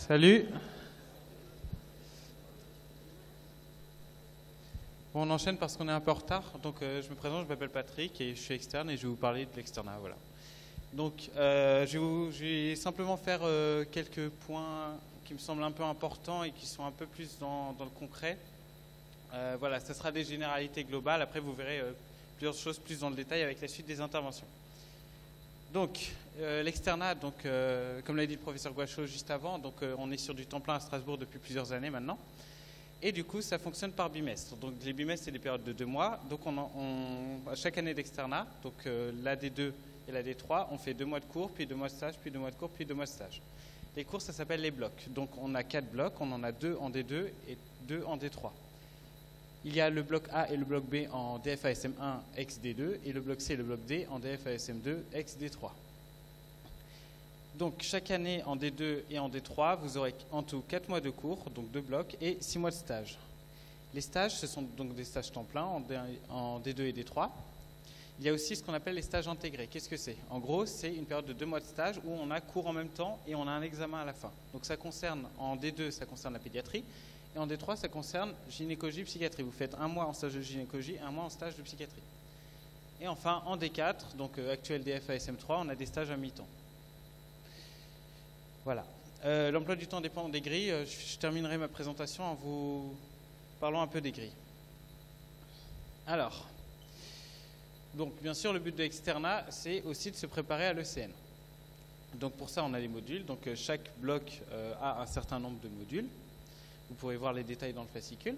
Salut. Bon, on enchaîne parce qu'on est un peu en retard. Donc, je me présente, je m'appelle Patrick et je suis externe et je vais vous parler de l'externat. Voilà. Donc, je vais simplement faire quelques points qui me semblent un peu importants et qui sont un peu plus dans le concret. Voilà, ce sera des généralités globales. Après, vous verrez plusieurs choses plus dans le détail avec la suite des interventions. Donc, l'externat, comme l'a dit le professeur Guachot juste avant, on est sur du temps plein à Strasbourg depuis plusieurs années maintenant. Et du coup, ça fonctionne par bimestre. Donc, les bimestres, c'est des périodes de 2 mois. Donc, à chaque année d'externat, l'AD2 et l'AD3, on fait 2 mois de cours, puis 2 mois de stage, puis 2 mois de cours, puis 2 mois de stage. Les cours, ça s'appelle les blocs. Donc, on a 4 blocs. On en a 2 en D2 et 2 en D3. Il y a le bloc A et le bloc B en DFASM1 ex-D2 et le bloc C et le bloc D en DFASM2 ex-D3. Donc chaque année en D2 et en D3, vous aurez en tout 4 mois de cours, donc 2 blocs, et 6 mois de stage. Les stages, ce sont donc des stages temps plein en D2 et D3. Il y a aussi ce qu'on appelle les stages intégrés. Qu'est-ce que c'est? En gros, c'est une période de 2 mois de stage où on a cours en même temps et on a un examen à la fin. Donc ça concerne, en D2, ça concerne la pédiatrie. Et en D3, ça concerne gynécologie, psychiatrie. Vous faites 1 mois en stage de gynécologie et 1 mois en stage de psychiatrie. Et enfin, en D4, donc actuel DFASM3, on a des stages à mi-temps. Voilà. L'emploi du temps dépend des grilles. Je terminerai ma présentation en vous parlant un peu des grilles. Alors, donc bien sûr, le but de l'externat, c'est aussi de se préparer à l'ECN. Donc pour ça, on a les modules. Donc chaque bloc a un certain nombre de modules. Vous pourrez voir les détails dans le fascicule.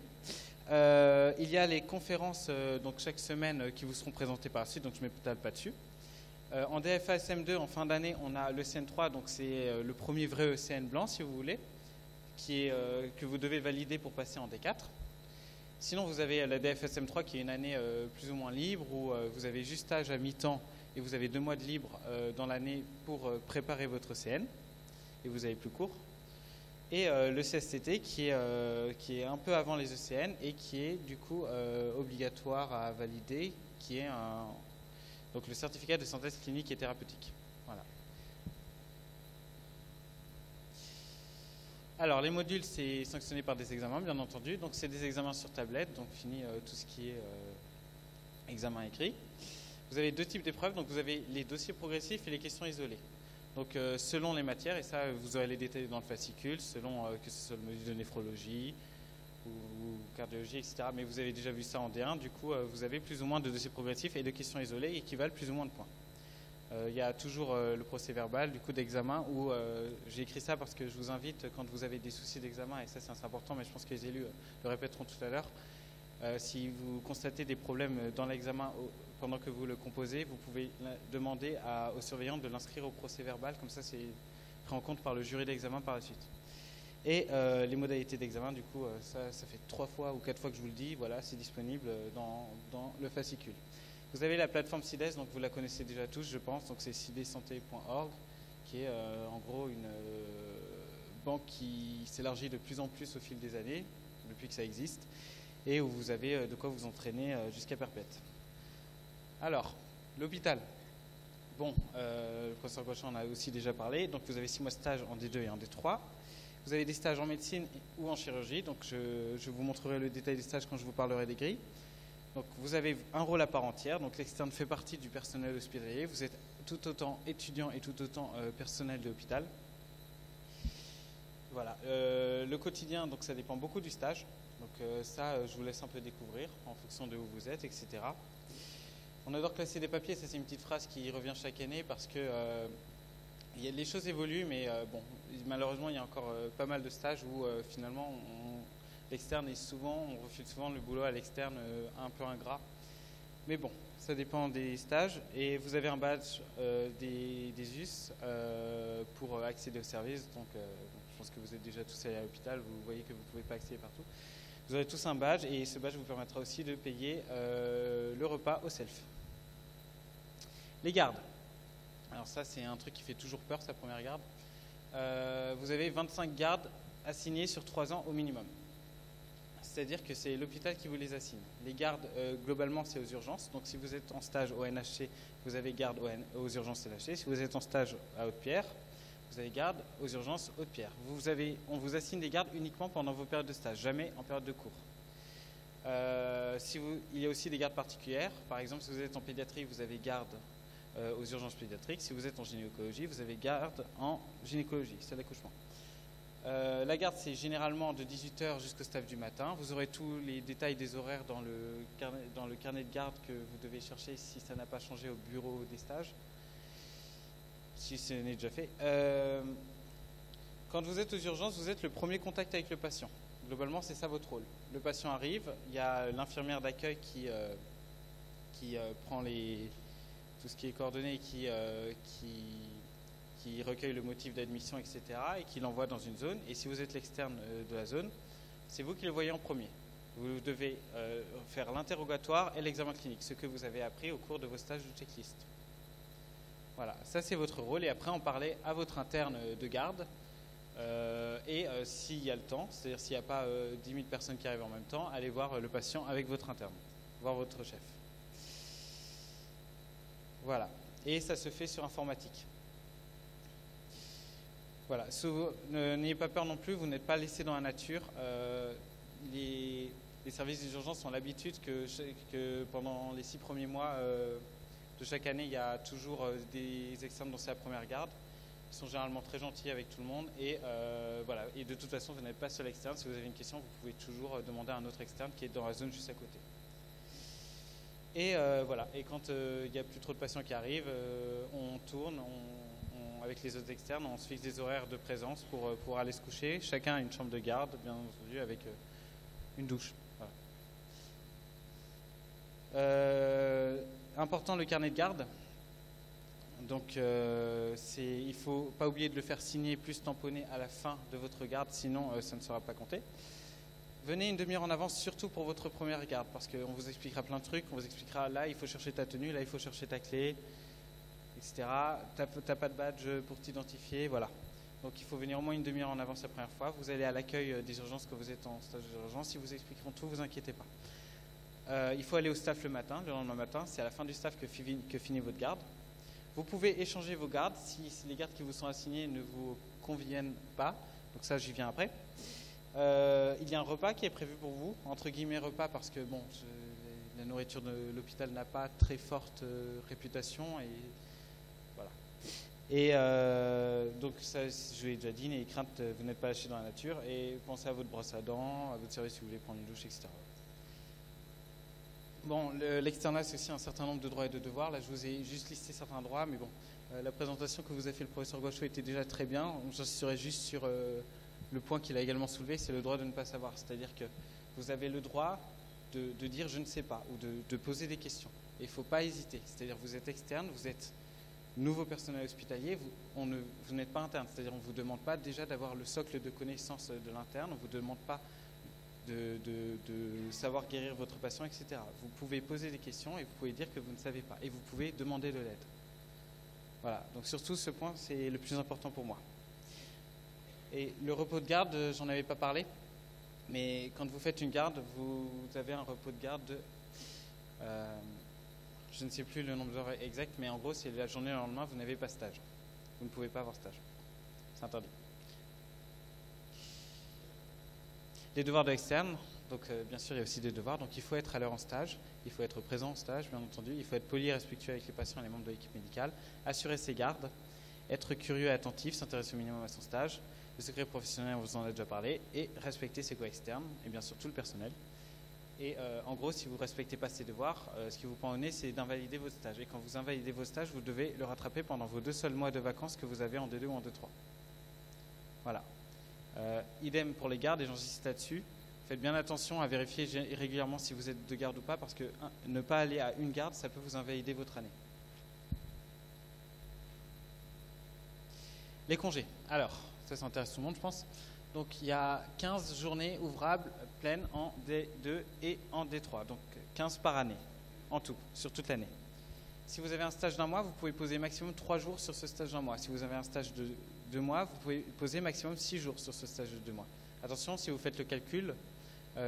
Il y a les conférences donc chaque semaine qui vous seront présentées par la suite, donc je ne m'étale pas dessus. En DFASM2, en fin d'année, on a l'ECN3, donc c'est le premier vrai ECN blanc, si vous voulez, que vous devez valider pour passer en D4. Sinon, vous avez la DFASM3 qui est une année plus ou moins libre, où vous avez juste stage à mi-temps et vous avez 2 mois de libre dans l'année pour préparer votre ECN, et vous avez plus cours. Et le CSTT qui est un peu avant les ECN et qui est du coup obligatoire à valider, qui est donc le certificat de synthèse clinique et thérapeutique. Voilà. Alors les modules, c'est sanctionné par des examens, bien entendu. Donc c'est des examens sur tablette, donc fini tout ce qui est examen écrit. Vous avez 2 types d'épreuves, donc vous avez les dossiers progressifs et les questions isolées. Donc selon les matières, et ça vous aurez les détails dans le fascicule, selon que ce soit le module de néphrologie ou cardiologie, etc. Mais vous avez déjà vu ça en D1, du coup vous avez plus ou moins de dossiers progressifs et de questions isolées et qui valent plus ou moins de points. Il y a toujours le procès verbal du coup d'examen où j'ai écrit ça parce que je vous invite, quand vous avez des soucis d'examen, et ça c'est assez important, mais je pense que les élus le répéteront tout à l'heure, si vous constatez des problèmes dans l'examen pendant que vous le composez, vous pouvez demander aux surveillants de l'inscrire au procès verbal, comme ça c'est pris en compte par le jury d'examen par la suite. Et les modalités d'examen, du coup, ça fait 3 fois ou 4 fois que je vous le dis, voilà, c'est disponible dans le fascicule. Vous avez la plateforme CIDES, donc vous la connaissez déjà tous, je pense, donc c'est cidesanté.org, qui est en gros une banque qui s'élargit de plus en plus au fil des années, depuis que ça existe, et où vous avez de quoi vous entraîner jusqu'à perpète. Alors, l'hôpital. Bon, le professeur Guachot en a aussi déjà parlé, donc vous avez 6 mois de stage en D2 et en D3. Vous avez des stages en médecine ou en chirurgie, donc je vous montrerai le détail des stages quand je vous parlerai des grilles. Donc vous avez un rôle à part entière, donc l'externe fait partie du personnel hospitalier, vous êtes tout autant étudiant et tout autant personnel de l'hôpital. Voilà, le quotidien, donc ça dépend beaucoup du stage, donc ça je vous laisse un peu découvrir en fonction de où vous êtes, etc. On adore classer des papiers, ça c'est une petite phrase qui revient chaque année parce que les choses évoluent, mais bon, malheureusement il y a encore pas mal de stages où finalement l'externe est souvent, on refuse souvent le boulot à l'externe un peu ingrat. Mais bon, ça dépend des stages. Et vous avez un badge des US pour accéder au service. Donc je pense que vous êtes déjà tous allés à l'hôpital, vous voyez que vous ne pouvez pas accéder partout. Vous aurez tous un badge et ce badge vous permettra aussi de payer le repas au self. Les gardes. Alors ça c'est un truc qui fait toujours peur, sa première garde. Vous avez 25 gardes assignés sur 3 ans au minimum. C'est-à-dire que c'est l'hôpital qui vous les assigne. Les gardes, globalement, c'est aux urgences. Donc si vous êtes en stage au NHC, vous avez garde aux urgences NHC. Si vous êtes en stage à Haute-Pierre, vous avez garde aux urgences Haute-Pierre. On vous assigne des gardes uniquement pendant vos périodes de stage, jamais en période de cours. Il y a aussi des gardes particulières. Par exemple, si vous êtes en pédiatrie, vous avez garde aux urgences pédiatriques. Si vous êtes en gynécologie, vous avez garde en gynécologie, c'est l'accouchement. La garde, c'est généralement de 18 h jusqu'au staff du matin. Vous aurez tous les détails des horaires dans le carnet de garde que vous devez chercher si ça n'a pas changé au bureau des stages, si ce n'est déjà fait. Quand vous êtes aux urgences, vous êtes le premier contact avec le patient. Globalement, c'est ça votre rôle. Le patient arrive, il y a l'infirmière d'accueil qui prend tout ce qui est coordonné, qui recueille le motif d'admission, etc., et qui l'envoie dans une zone. Et si vous êtes l'externe de la zone, c'est vous qui le voyez en premier. Vous devez faire l'interrogatoire et l'examen clinique, ce que vous avez appris au cours de vos stages de checklist. Voilà, ça c'est votre rôle. Et après, on parlait à votre interne de garde. S'il y a le temps, c'est-à-dire s'il n'y a pas 10 000 personnes qui arrivent en même temps, allez voir le patient avec votre interne, voir votre chef. Voilà, et ça se fait sur informatique. Voilà, n'ayez pas peur non plus, vous n'êtes pas laissé dans la nature. Les services d'urgence ont l'habitude que pendant les 6 premiers mois de chaque année, il y a toujours des externes dont c'est la première garde. Ils sont généralement très gentils avec tout le monde et voilà. Et de toute façon, vous n'êtes pas seul externe. Si vous avez une question, vous pouvez toujours demander à un autre externe qui est dans la zone juste à côté. Et voilà. Et quand il n'y a plus trop de patients qui arrivent, on tourne avec les autres externes, on se fixe des horaires de présence pour aller se coucher. Chacun a une chambre de garde, bien entendu, avec une douche. Voilà. Important, le carnet de garde. Donc, il ne faut pas oublier de le faire signer plus tamponner à la fin de votre garde, sinon ça ne sera pas compté. Venez une demi-heure en avance, surtout pour votre première garde, parce qu'on vous expliquera plein de trucs. On vous expliquera, là, il faut chercher ta tenue, là, il faut chercher ta clé, etc. T'as pas de badge pour t'identifier, voilà. Donc, il faut venir au moins une demi-heure en avance la première fois. Vous allez à l'accueil des urgences quand vous êtes en stage d'urgence. Ils vous expliqueront tout, vous inquiétez pas. Il faut aller au staff le lendemain matin. C'est à la fin du staff que finit votre garde. Vous pouvez échanger vos gardes si les gardes qui vous sont assignés ne vous conviennent pas. Donc ça, j'y viens après. Il y a un repas qui est prévu pour vous, entre guillemets repas, parce que bon, la nourriture de l'hôpital n'a pas très forte réputation. Et voilà. Et donc ça, je vous l'ai déjà dit, n'ayez crainte, vous n'êtes pas lâché dans la nature. Et pensez à votre brosse à dents, à votre service si vous voulez prendre une douche, etc. Bon, l'externat, c'est aussi un certain nombre de droits et de devoirs. Là, je vous ai juste listé certains droits, mais bon, la présentation que vous a fait le professeur Gauchot était déjà très bien. J'insisterai juste sur le point qu'il a également soulevé, c'est le droit de ne pas savoir. C'est-à-dire que vous avez le droit de dire « je ne sais pas » ou de poser des questions. Et il ne faut pas hésiter. C'est-à-dire vous êtes externe, vous êtes nouveau personnel hospitalier, vous n'êtes pas interne. C'est-à-dire on ne vous demande pas déjà d'avoir le socle de connaissances de l'interne, on ne vous demande pas de savoir guérir votre patient, etc. Vous pouvez poser des questions et vous pouvez dire que vous ne savez pas. Et vous pouvez demander de l'aide. Voilà, donc surtout ce point, c'est le plus important pour moi. Et le repos de garde, j'en avais pas parlé, mais quand vous faites une garde, vous avez un repos de garde de... je ne sais plus le nombre d'heures exact, mais en gros, c'est la journée le lendemain, vous n'avez pas stage. Vous ne pouvez pas avoir stage. C'est interdit. Les devoirs de l'externe, donc bien sûr il y a aussi des devoirs, donc il faut être à l'heure en stage, il faut être présent en stage bien entendu, il faut être poli et respectueux avec les patients et les membres de l'équipe médicale, assurer ses gardes, être curieux et attentif, s'intéresser au minimum à son stage, le secret professionnel on vous en a déjà parlé, et respecter ses co-externes et bien sûr tout le personnel. Et en gros si vous ne respectez pas ces devoirs, ce qui vous pend au nez c'est d'invalider votre stage, et quand vous invalidez vos stages vous devez le rattraper pendant vos 2 seuls mois de vacances que vous avez en D2 ou en D3. Voilà. Idem pour les gardes, et j'insiste là-dessus. Faites bien attention à vérifier régulièrement si vous êtes de garde ou pas, parce que ne pas aller à une garde, ça peut vous invalider votre année. Les congés. Alors, ça intéresse tout le monde, je pense. Donc, il y a 15 journées ouvrables pleines en D2 et en D3. Donc, 15 par année, en tout, sur toute l'année. Si vous avez un stage d'1 mois, vous pouvez poser maximum 3 jours sur ce stage d'1 mois. Si vous avez un stage de 2 mois, vous pouvez poser maximum 6 jours sur ce stage de 2 mois. Attention, si vous faites le calcul,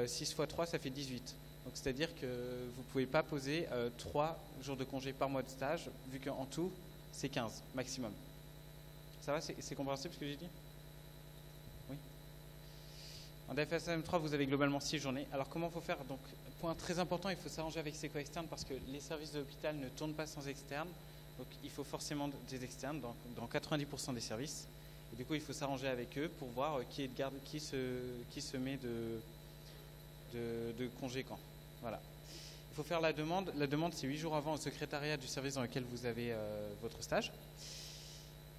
6 x 3, ça fait 18. Donc, c'est-à-dire que vous ne pouvez pas poser 3 jours de congé par mois de stage, vu qu'en tout, c'est 15 maximum. Ça va, c'est compréhensible ce que j'ai dit? Oui. En DFSM 3, vous avez globalement 6 journées. Alors comment il faut faire? Donc, point très important, il faut s'arranger avec ses co-externes parce que les services de l'hôpital ne tournent pas sans externes. Donc il faut forcément des externes dans 90% des services. Et du coup, il faut s'arranger avec eux pour voir qui est de garde, qui se met de congé quand. Voilà. Il faut faire la demande. La demande, c'est 8 jours avant au secrétariat du service dans lequel vous avez votre stage.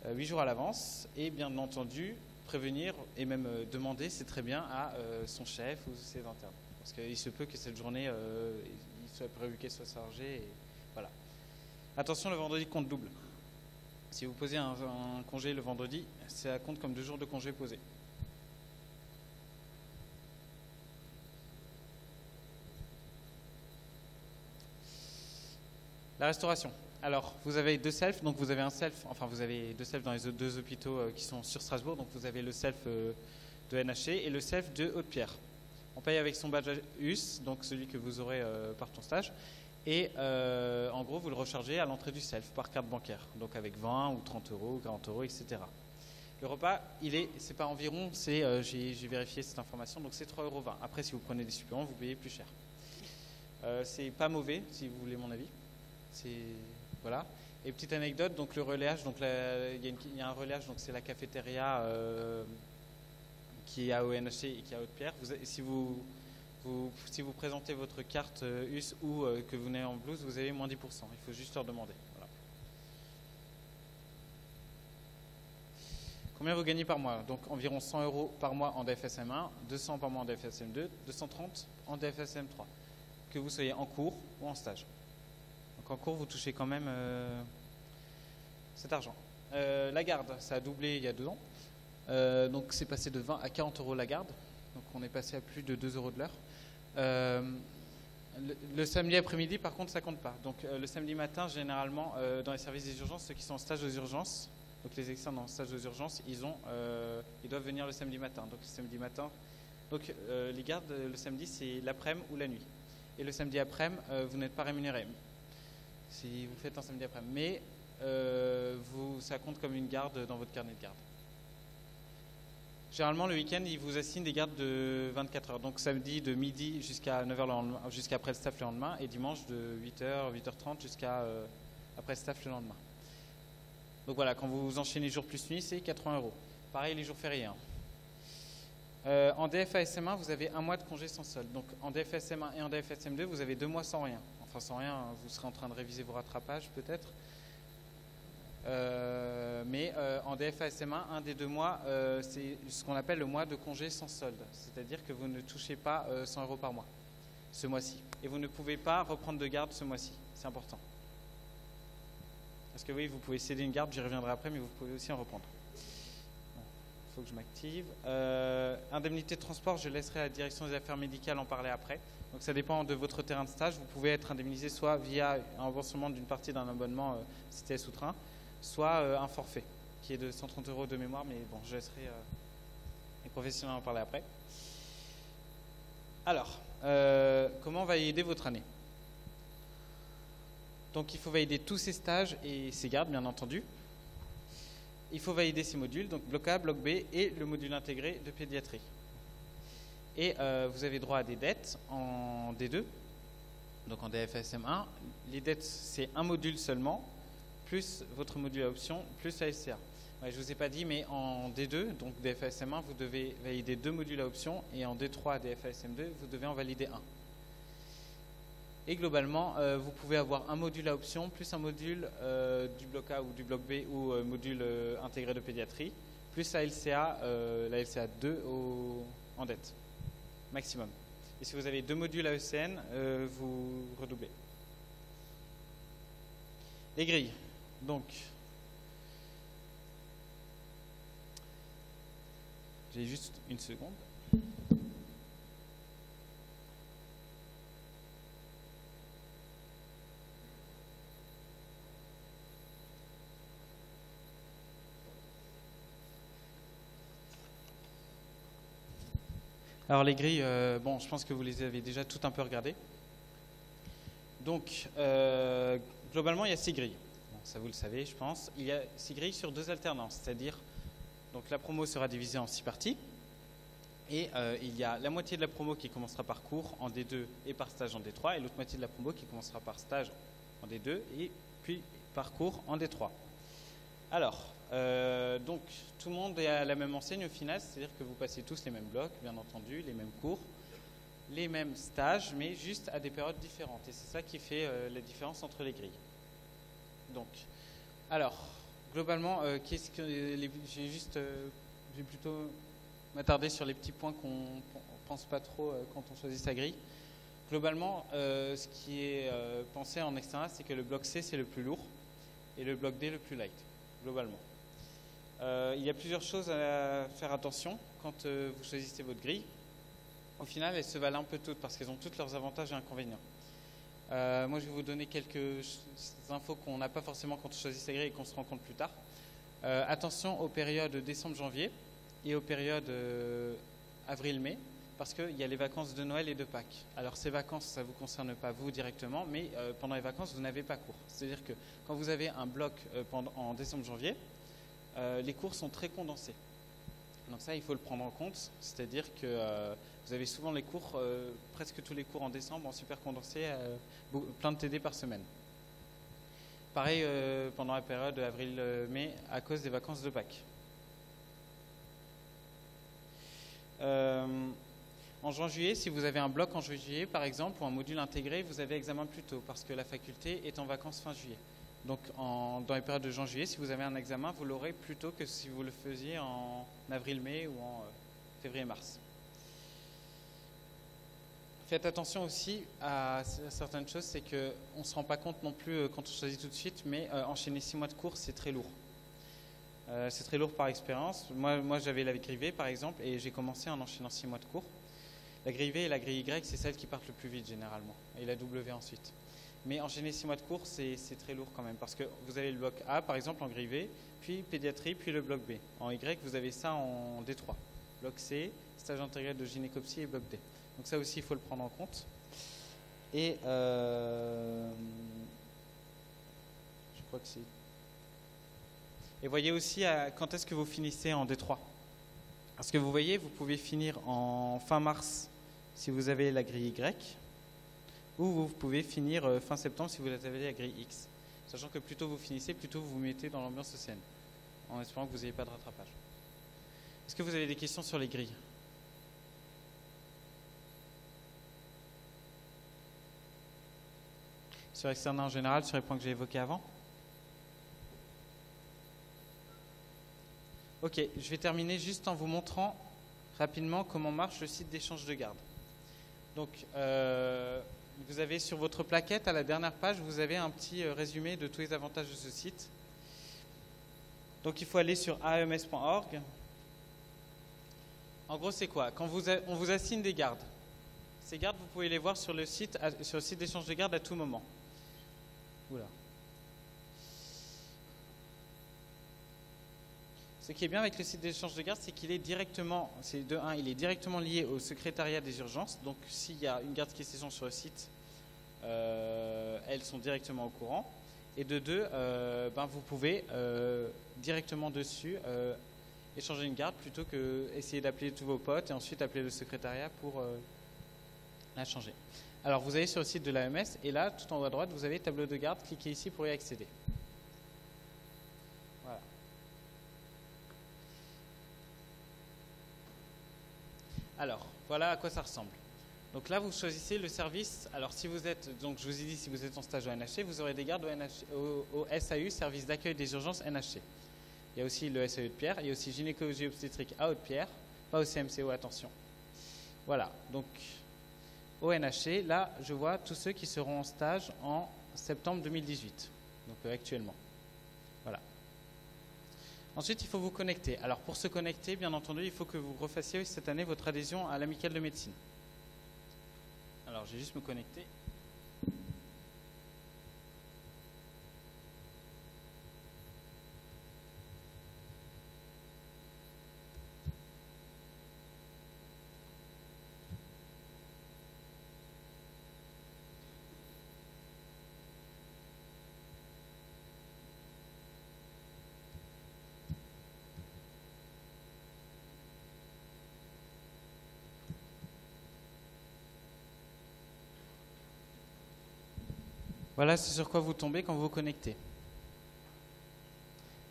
8 jours à l'avance. Et bien entendu, prévenir et même demander, c'est très bien, à son chef ou ses internes. Parce qu'il se peut que cette journée, il soit prévu qu'elle soit chargée. Et voilà. Attention, le vendredi compte double. Si vous posez un congé le vendredi, ça compte comme 2 jours de congé posés. La restauration. Alors, vous avez 2 selfs, donc vous avez un self, enfin vous avez 2 selfs dans les 2 hôpitaux qui sont sur Strasbourg, donc vous avez le self de NHC et le self de Haute-Pierre. On paye avec son badge US, donc celui que vous aurez par ton stage, et en gros vous le rechargez à l'entrée du self par carte bancaire, donc avec 20 ou 30 euros, 40 euros, etc. Le repas, c'est pas environ, j'ai vérifié cette information, donc c'est 3,20 euros. Après, si vous prenez des suppléments, vous payez plus cher. C'est pas mauvais, si vous voulez mon avis. Voilà. Et petite anecdote, donc le relayage, donc il y a un relayage, donc c'est la cafétéria qui est à ONHC et qui est à Haute-Pierre. Si vous présentez votre carte US ou que vous venez en blouse, vous avez moins 10%. Il faut juste leur demander. Voilà. Combien vous gagnez par mois? Donc environ 100 euros par mois en DFSM 1, 200 par mois en DFSM 2, 230 en DFSM 3. Que vous soyez en cours ou en stage. En cours, vous touchez quand même cet argent. La garde, ça a doublé il y a 2 ans. Donc c'est passé de 20 à 40 euros la garde. Donc on est passé à plus de 2 euros de l'heure. Le samedi après-midi, par contre, ça compte pas. Donc le samedi matin, généralement, dans les services des urgences, ceux qui sont en stage aux urgences, donc les externes en stage aux urgences, ils doivent venir le samedi matin. Donc le samedi matin, les gardes, le samedi, c'est l'après-midi ou la nuit. Et le samedi après-midi, vous n'êtes pas rémunéré. Si vous faites un samedi après-midi, mais ça compte comme une garde dans votre carnet de garde. Généralement, le week-end, ils vous assignent des gardes de 24 heures. Donc samedi de midi jusqu'à 9h le lendemain, jusqu'à après le staff le lendemain, et dimanche de 8h, 8h30 jusqu'à après le staff le lendemain. Donc voilà, quand vous enchaînez jour plus nuit, c'est 80 euros. Pareil les jours fériés. En DFASM 1, vous avez 1 mois de congé sans solde. Donc en DFASM 1 et en DFASM 2, vous avez 2 mois sans rien. Enfin sans rien, vous serez en train de réviser vos rattrapages peut-être. Mais en DFASM 1, un des 2 mois, c'est ce qu'on appelle le mois de congé sans solde. C'est-à-dire que vous ne touchez pas 100 euros par mois ce mois-ci. Et vous ne pouvez pas reprendre de garde ce mois-ci. C'est important. Parce que oui, vous pouvez céder une garde, j'y reviendrai après, mais vous pouvez aussi en reprendre. Il faut que je m'active. Indemnité de transport, je laisserai à la direction des affaires médicales en parler après. Donc ça dépend de votre terrain de stage. Vous pouvez être indemnisé soit via un remboursement d'une partie d'un abonnement CTS ou train, soit un forfait qui est de 130 euros de mémoire, mais bon, je laisserai les professionnels en parler après. Alors, comment valider votre année? Donc il faut valider tous ces stages et ces gardes, bien entendu. Il faut valider ces modules, donc bloc A, bloc B et le module intégré de pédiatrie. Et vous avez droit à des dettes en D2, donc en DFSM 1. Les dettes, c'est un module seulement, plus votre module à option, plus la SCA. Ouais, je ne vous ai pas dit, mais en D2, donc DFSM 1, vous devez valider 2 modules à option, et en D3 DFSM 2, vous devez en valider 1. Et globalement, vous pouvez avoir un module à option, plus un module du bloc A ou du bloc B, ou module intégré de pédiatrie, plus la LCA 2 en dette, maximum. Et si vous avez 2 modules à ECN, vous redoublez. Les grilles. Donc, j'ai juste une seconde. Alors les grilles, bon, je pense que vous les avez déjà tout un peu regardées. Donc, globalement, il y a 6 grilles. ça vous le savez je pense, il y a 6 grilles sur 2 alternances, c'est-à-dire donc la promo sera divisée en 6 parties et il y a la moitié de la promo qui commencera par cours en D2 et par stage en D3 et l'autre moitié de la promo qui commencera par stage en D2 et puis par cours en D3. Alors, donc tout le monde est à la même enseigne au final, c'est-à-dire que vous passez tous les mêmes blocs, bien entendu, les mêmes cours, les mêmes stages, mais juste à des périodes différentes. Et c'est ça qui fait la différence entre les grilles. Donc, alors, globalement, qu'est-ce que je vais plutôt m'attarder sur les petits points qu'on ne pense pas trop quand on choisit sa grille. Globalement, ce qui est pensé en externat, c'est que le bloc C, c'est le plus lourd et le bloc D, le plus light, globalement. Il y a plusieurs choses à faire attention quand vous choisissez votre grille. Au final, elles se valent un peu toutes parce qu'elles ont toutes leurs avantages et inconvénients. Moi, je vais vous donner quelques infos qu'on n'a pas forcément quand on choisit sa grille et qu'on se rend compte plus tard. Attention aux périodes décembre-janvier et aux périodes avril-mai, parce qu'il y a les vacances de Noël et de Pâques. Alors ces vacances, ça ne vous concerne pas vous directement, mais pendant les vacances, vous n'avez pas cours. C'est-à-dire que quand vous avez un bloc en décembre-janvier, les cours sont très condensés. Donc ça, il faut le prendre en compte, c'est-à-dire que vous avez souvent les cours, presque tous les cours en décembre en super condensé, plein de TD par semaine. Pareil pendant la période avril-mai à cause des vacances de Pâques. En juin-juillet, si vous avez un bloc en juillet par exemple, ou un module intégré, vous avez examen plus tôt parce que la faculté est en vacances fin juillet. Donc dans les périodes de juin-juillet, si vous avez un examen, vous l'aurez plus tôt que si vous le faisiez en avril-mai ou en février-mars. Faites attention aussi à certaines choses, c'est qu'on ne se rend pas compte non plus quand on choisit tout de suite, mais enchaîner 6 mois de cours, c'est très lourd. C'est très lourd par expérience. Moi j'avais la grille V par exemple, et j'ai commencé en enchaînant 6 mois de cours. La grille V et la grille Y, c'est celles qui partent le plus vite généralement, et la W ensuite. Mais enchaîner 6 mois de cours, c'est très lourd quand même, parce que vous avez le bloc A par exemple en grille V, puis pédiatrie, puis le bloc B. En Y, vous avez ça en D3. Bloc C, stage intégré de gynécopsie et bloc D. Donc ça aussi, il faut le prendre en compte. Et je crois que c'est... Et voyez aussi quand est-ce que vous finissez en D3. Parce que vous voyez, vous pouvez finir en fin mars si vous avez la grille Y, ou vous pouvez finir fin septembre si vous avez la grille X. Sachant que plus tôt vous finissez, plus tôt vous vous mettez dans l'ambiance ECN, en espérant que vous n'ayez pas de rattrapage. Est-ce que vous avez des questions sur les grilles ? Sur externat en général, sur les points que j'ai évoqués avant ? Ok, je vais terminer juste en vous montrant rapidement comment marche le site d'échange de garde. Donc, vous avez sur votre plaquette, à la dernière page, vous avez un petit résumé de tous les avantages de ce site. Donc, il faut aller sur aems.org. En gros, c'est quoi ? Quand on vous assigne des gardes, ces gardes, vous pouvez les voir sur le site d'échange de garde à tout moment. Oula. Ce qui est bien avec le site d'échange de garde, c'est qu'il est directement, il est directement lié au secrétariat des urgences. Donc, s'il y a une garde qui s'échange sur le site, elles sont directement au courant. Et de deux, vous pouvez directement dessus échanger une garde plutôt que essayer d'appeler tous vos potes et ensuite appeler le secrétariat pour la changer. Alors, vous allez sur le site de l'AMS et là, tout en haut à droite, vous avez tableau de garde. Cliquez ici pour y accéder. Voilà. Alors, voilà à quoi ça ressemble. Donc là, vous choisissez le service. Alors, si vous êtes, donc je vous ai dit, si vous êtes en stage au NHC, vous aurez des gardes au SAU, service d'accueil des urgences NHC. Il y a aussi le SAU de Pierre, il y a aussi gynécologie obstétrique à Haute-Pierre, pas au CMCO, attention. Voilà, donc au NHC, là, je vois tous ceux qui seront en stage en septembre 2018, donc actuellement. Voilà. Ensuite, il faut vous connecter. Alors, pour se connecter, bien entendu, il faut que vous refassiez cette année votre adhésion à l'amicale de médecine. Alors, je vais juste me connecter. Voilà, c'est sur quoi vous tombez quand vous vous connectez.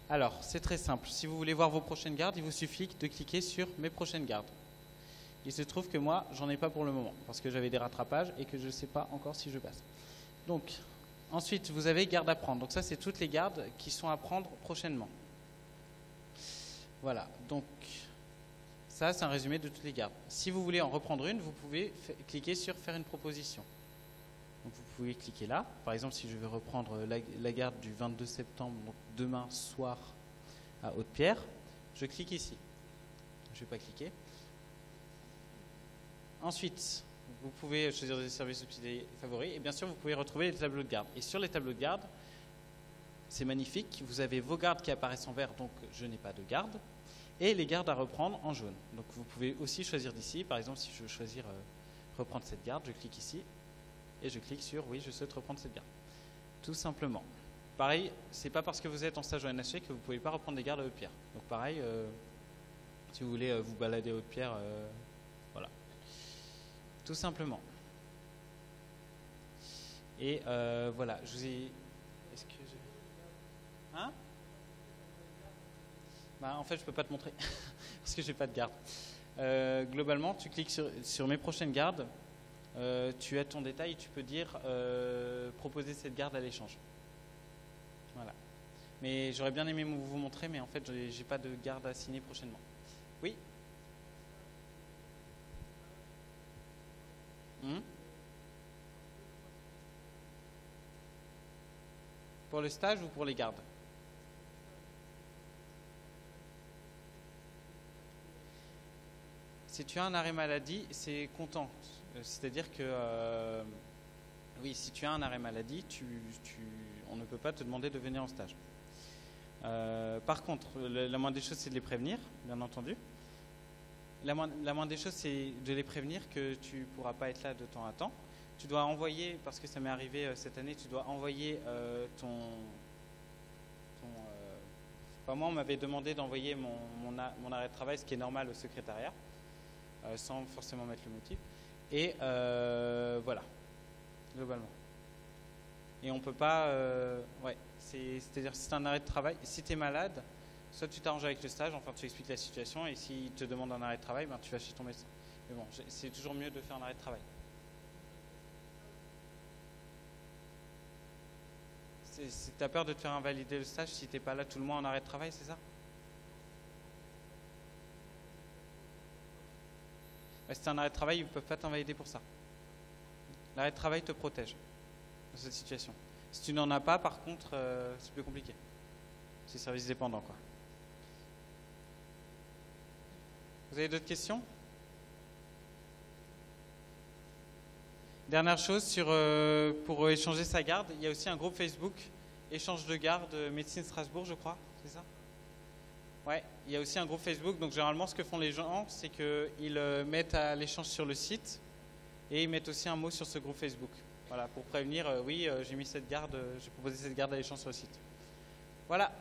Alors, c'est très simple. Si vous voulez voir vos prochaines gardes, il vous suffit de cliquer sur « Mes prochaines gardes ». Il se trouve que moi, j'en ai pas pour le moment, parce que j'avais des rattrapages et que je ne sais pas encore si je passe. Donc, ensuite, vous avez garde à prendre. Donc ça, c'est toutes les gardes qui sont à prendre prochainement. Voilà, donc ça, c'est un résumé de toutes les gardes. Si vous voulez en reprendre une, vous pouvez cliquer sur « Faire une proposition ». Donc vous pouvez cliquer là. Par exemple, si je veux reprendre la garde du 22 septembre, donc demain soir à Haute-Pierre, je clique ici. Je ne vais pas cliquer. Ensuite, vous pouvez choisir des services hospitaliers favoris. Et bien sûr, vous pouvez retrouver les tableaux de garde. Et sur les tableaux de garde, c'est magnifique. Vous avez vos gardes qui apparaissent en vert, donc je n'ai pas de garde. Et les gardes à reprendre en jaune. Donc vous pouvez aussi choisir d'ici. Par exemple, si je veux choisir reprendre cette garde, je clique ici. Et je clique sur « Oui, je souhaite reprendre cette garde ». Tout simplement. Pareil, c'est pas parce que vous êtes en stage au NHC que vous ne pouvez pas reprendre des gardes à Haute-Pierre. Donc pareil, si vous voulez vous balader à Haute-Pierre, voilà. Tout simplement. Et voilà, je vous ai... Est-ce que je... Hein? Bah, en fait, je ne peux pas te montrer, parce que je n'ai pas de garde. Globalement, tu cliques sur « Mes prochaines gardes ». Tu as ton détail, tu peux dire proposer cette garde à l'échange. Voilà. Mais j'aurais bien aimé vous montrer, mais en fait, j'ai pas de garde à signer prochainement. Oui. Pour le stage ou pour les gardes? Si tu as un arrêt maladie, c'est comptant. C'est-à-dire que, oui, si tu as un arrêt maladie, on ne peut pas te demander de venir en stage. Par contre, la moindre des choses, c'est de les prévenir, bien entendu. La moindre des choses, c'est de les prévenir que tu ne pourras pas être là de temps à temps. Tu dois envoyer, parce que ça m'est arrivé cette année, tu dois envoyer moi, on m'avait demandé d'envoyer mon arrêt de travail, ce qui est normal au secrétariat, sans forcément mettre le motif. Et voilà, globalement. Et on peut pas... ouais, c'est-à-dire si tu as un arrêt de travail, si tu es malade, soit tu t'arranges avec le stage, enfin tu expliques la situation, et s'il te demande un arrêt de travail, ben, tu vas chez ton médecin. Mais bon, c'est toujours mieux de faire un arrêt de travail. Tu as peur de te faire invalider le stage si tu n'es pas là tout le mois en arrêt de travail, c'est ça? Si tu as un arrêt de travail, ils ne peuvent pas t'invalider pour ça. L'arrêt de travail te protège dans cette situation. Si tu n'en as pas, par contre, c'est plus compliqué. C'est service dépendant, quoi. Vous avez d'autres questions? Dernière chose, pour échanger sa garde, il y a aussi un groupe Facebook, échange de garde médecine Strasbourg, je crois, c'est ça? Ouais, il y a aussi un groupe Facebook, donc généralement ce que font les gens, c'est qu'ils mettent à l'échange sur le site et ils mettent aussi un mot sur ce groupe Facebook. Voilà, pour prévenir, oui, j'ai mis cette garde, j'ai proposé cette garde à l'échange sur le site. Voilà.